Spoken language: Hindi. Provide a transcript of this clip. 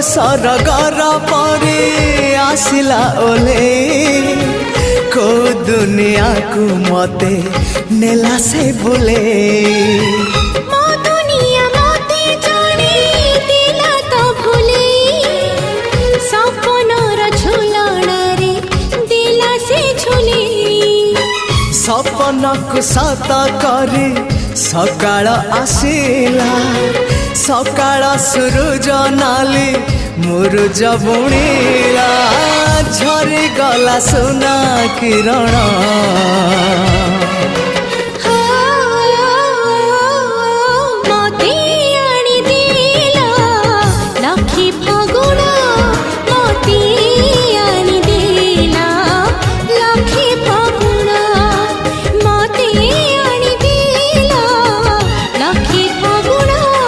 सरगर परे आसिला ओले को दुनिया को मते नेला से बोले मो दुनिया मते जाने दिला तो भूले सपनर झुलणारे दिला से झुले सपन को सत करे सकाळ आसिला सकाळ सूरज नाली मुरुज बुणीला झरी गला सोना किरण